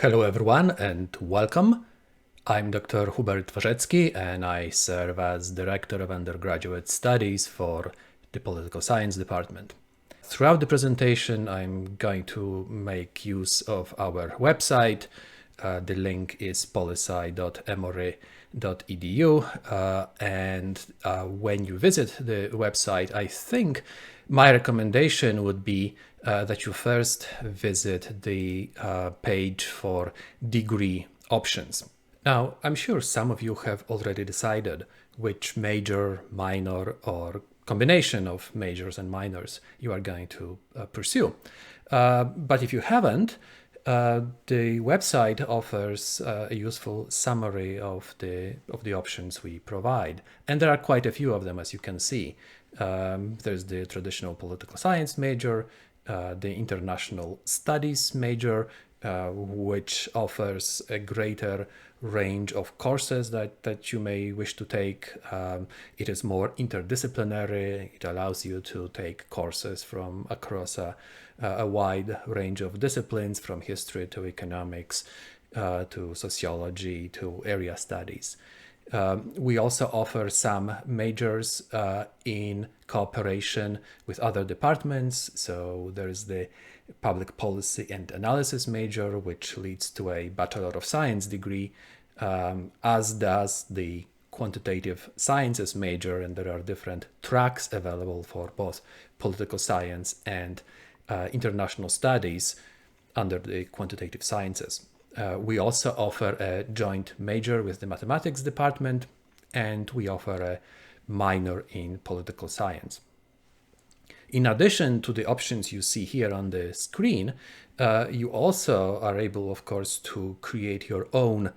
Hello everyone and welcome. I'm Dr. Hubert Warzecki and I serve as Director of Undergraduate Studies for the Political Science Department. Throughout the presentation, I'm going to make use of our website. The link is policy.emory.edu. When you visit the website, I think my recommendation would be that you first visit the page for degree options. Now, I'm sure some of you have already decided which major, minor, or combination of majors and minors you are going to pursue. But if you haven't, the website offers a useful summary of the options we provide, and there are quite a few of them, as you can see. There's the traditional political science major, the international studies major, which offers a greater range of courses that you may wish to take. It is more interdisciplinary. It allows you to take courses from across a wide range of disciplines, from history to economics to sociology to area studies. We also offer some majors in cooperation with other departments. So there's the Public Policy and Analysis major, which leads to a Bachelor of Science degree, as does the Quantitative Sciences major, and there are different tracks available for both political science and international studies under the Quantitative Sciences. We also offer a joint major with the Mathematics department, and we offer a minor in political science. In addition to the options you see here on the screen, you also are able, of course, to create your own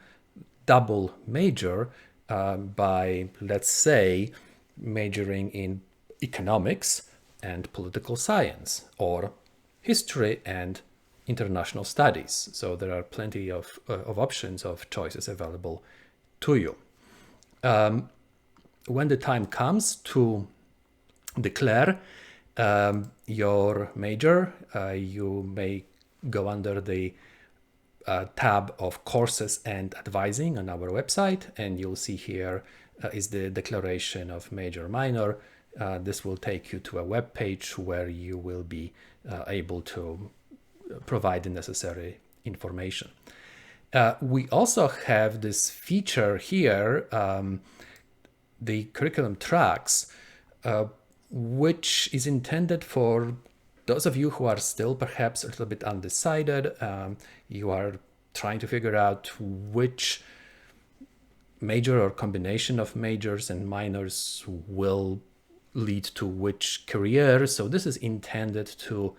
double major by, let's say, majoring in economics and political science, or history and international studies. So there are plenty of options, of choices available to you. When the time comes to declare your major, you may go under the tab of courses and advising on our website, and you'll see here is the declaration of major minor. This will take you to a web page where you will be able to provide the necessary information. We also have this feature here, the curriculum tracks, which is intended for those of you who are still perhaps a little bit undecided. You are trying to figure out which major or combination of majors and minors will lead to which career. So this is intended to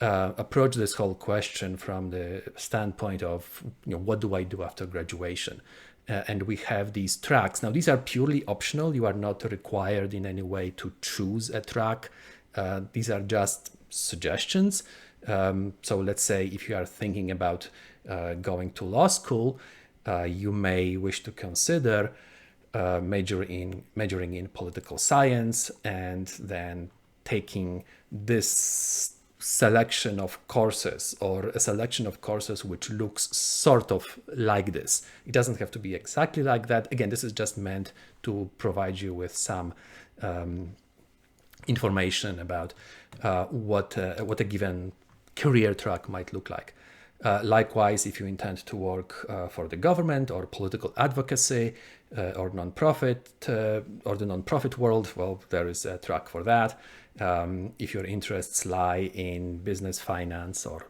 approach this whole question from the standpoint of, what do I do after graduation? And we have these tracks. Now, these are purely optional. You are not required in any way to choose a track. These are just suggestions. So let's say if you are thinking about going to law school, you may wish to consider majoring in political science, and then taking this selection of courses, or a selection of courses which looks sort of like this. It doesn't have to be exactly like that. Again, this is just meant to provide you with some information about what a given career track might look like. Likewise, if you intend to work for the government or political advocacy or nonprofit or the nonprofit world, well, there is a track for that. If your interests lie in business, finance, or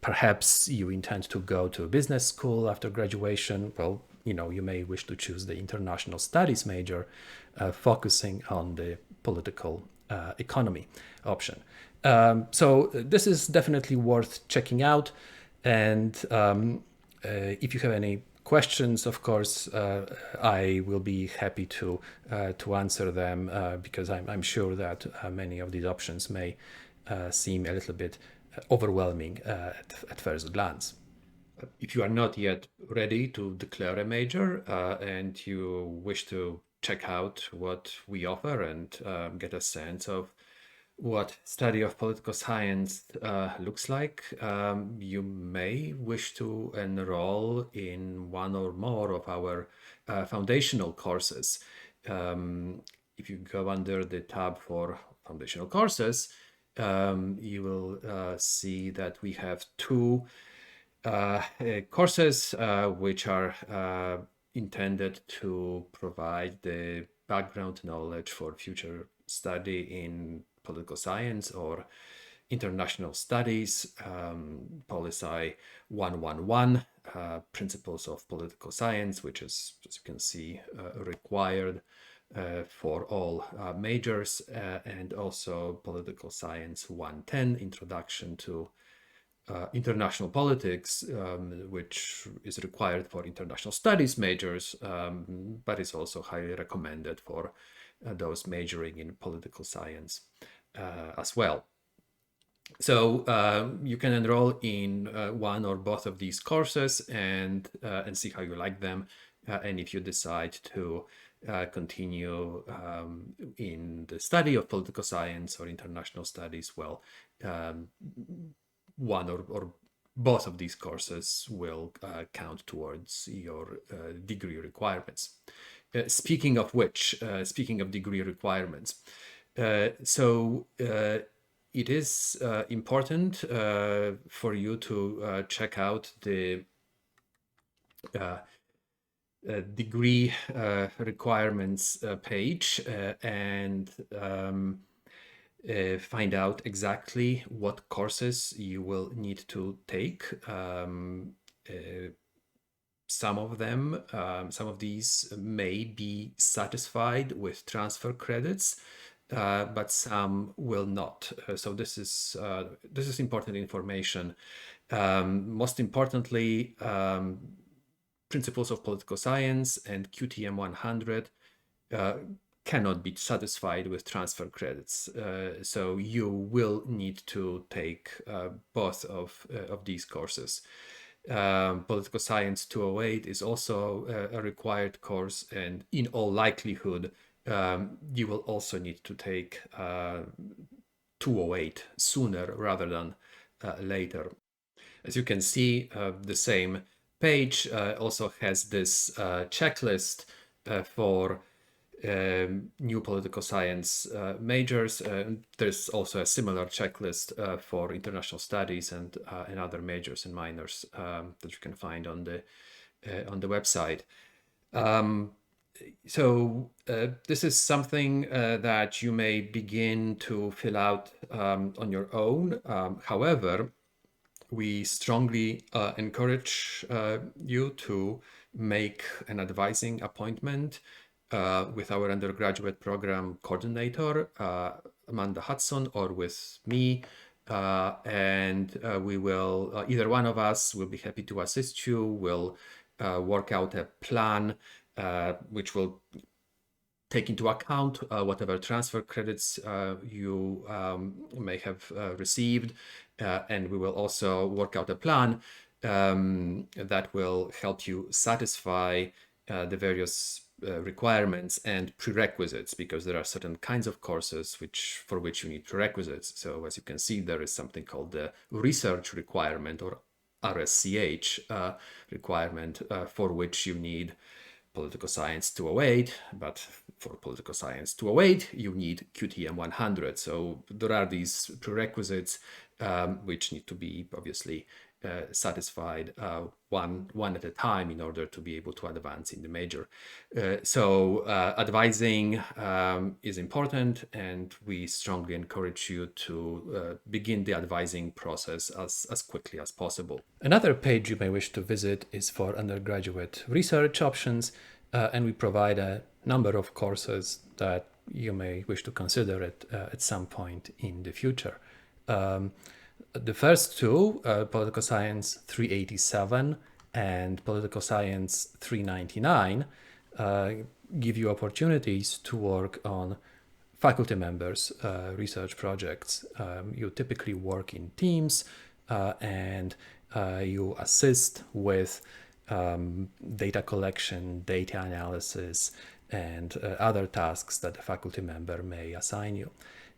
perhaps you intend to go to a business school after graduation, well, you may wish to choose the international studies major, focusing on the political economy option. So this is definitely worth checking out. And if you have any questions, of course, I will be happy to answer them, because I'm sure that many of these options may seem a little bit overwhelming at first glance. If you are not yet ready to declare a major and you wish to check out what we offer and get a sense of what study of political science looks like, you may wish to enroll in one or more of our foundational courses. If you go under the tab for foundational courses, you will see that we have two courses which are intended to provide the background knowledge for future study in political science or international studies. PoliSci 111, Principles of Political Science, which is, as you can see, required for all majors, and also Political Science 110, Introduction to international politics, which is required for international studies majors, but is also highly recommended for those majoring in political science as well. So you can enroll in one or both of these courses and see how you like them. And if you decide to continue in the study of political science or international studies, well, one or both of these courses will count towards your degree requirements. Speaking of which, speaking of degree requirements, it is important for you to check out the degree requirements page and find out exactly what courses you will need to take. Some of them, some of these may be satisfied with transfer credits, but some will not. So this is important information. Most importantly, Principles of Political Science and QTM 100 cannot be satisfied with transfer credits. So you will need to take both of these courses. Political Science 208 is also a required course, and in all likelihood, you will also need to take 208 sooner rather than later. As you can see, the same page also has this checklist for new political science majors. There's also a similar checklist for international studies and other majors and minors that you can find on the website. So this is something that you may begin to fill out on your own. However, we strongly encourage you to make an advising appointment with our undergraduate program coordinator, Amanda Hudson, or with me. And we will, either one of us will be happy to assist you. We'll work out a plan which will take into account whatever transfer credits you may have received. And we will also work out a plan that will help you satisfy the various requirements and prerequisites, because there are certain kinds of courses for which you need prerequisites. So as you can see, there is something called the research requirement, or RSCH requirement, for which you need Political Science 208, but for Political Science 208, you need QTM 100. So there are these prerequisites which need to be obviously satisfied one at a time in order to be able to advance in the major. So advising is important, and we strongly encourage you to begin the advising process as quickly as possible. Another page you may wish to visit is for undergraduate research options, and we provide a number of courses that you may wish to consider at some point in the future. The first two, Political Science 387 and Political Science 399, give you opportunities to work on faculty members' research projects. You typically work in teams and you assist with data collection, data analysis, and other tasks that a faculty member may assign you.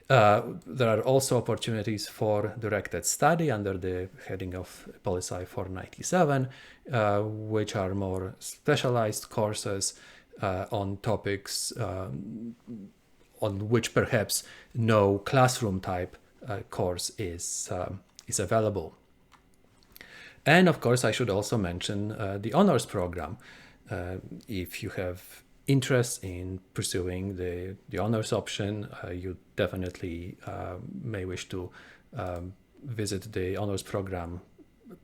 There are also opportunities for directed study under the heading of PoliSci 497, which are more specialized courses on topics on which perhaps no classroom type course is available. And of course, I should also mention the honors program. If you have interest in pursuing the honors option, you definitely may wish to visit the honors program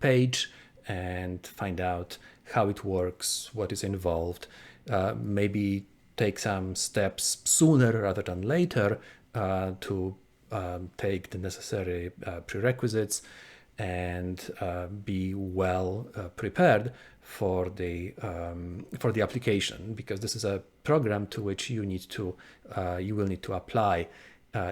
page and find out how it works, what is involved, maybe take some steps sooner rather than later to take the necessary prerequisites and be well prepared for the application, because this is a program to which you will need to apply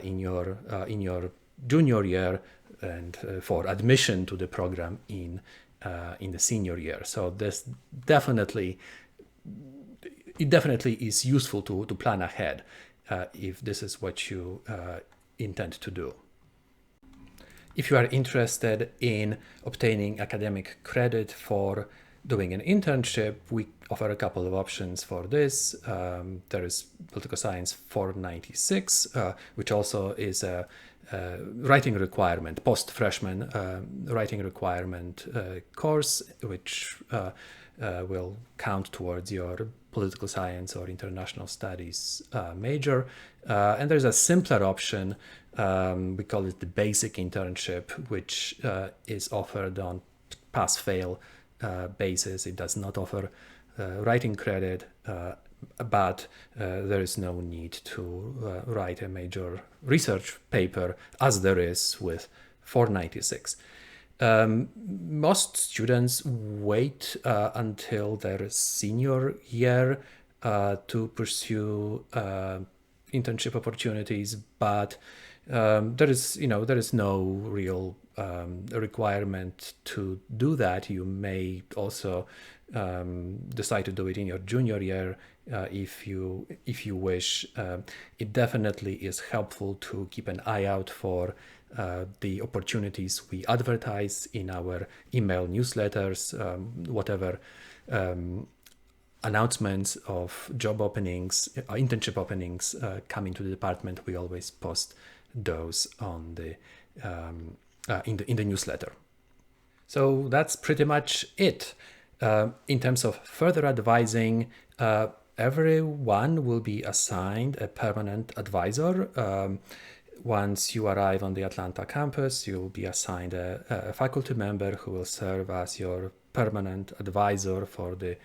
in your junior year and for admission to the program in the senior year. So this definitely is useful to plan ahead if this is what you intend to do. If you are interested in obtaining academic credit for doing an internship, we offer a couple of options for this. There is Political Science 496, which also is a writing requirement, post-freshman writing requirement course, which will count towards your political science or international studies major. And there's a simpler option, we call it the basic internship, which is offered on pass-fail basis. It does not offer writing credit, but there is no need to write a major research paper as there is with 496. Most students wait until their senior year to pursue internship opportunities, but there is no real requirement to do that. You may also decide to do it in your junior year if you wish. It definitely is helpful to keep an eye out for the opportunities we advertise in our email newsletters, whatever announcements of job openings, internship openings come into the department. We always post those on the in the newsletter. So that's pretty much it. In terms of further advising, everyone will be assigned a permanent advisor. Once you arrive on the Atlanta campus, you'll be assigned a faculty member who will serve as your permanent advisor for the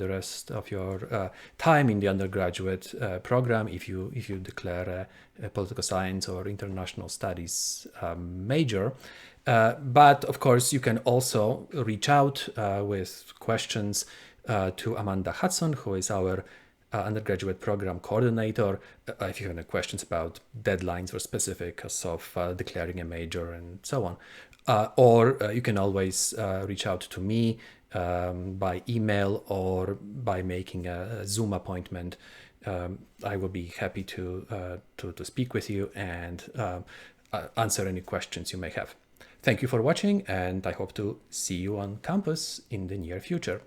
rest of your time in the undergraduate program. If you declare a political science or international studies major, but of course you can also reach out with questions to Amanda Hudson, who is our undergraduate program coordinator, if you have any questions about deadlines or specifics of declaring a major and so on. Or you can always reach out to me by email or by making a Zoom appointment. I will be happy to speak with you and answer any questions you may have. Thank you for watching, and I hope to see you on campus in the near future.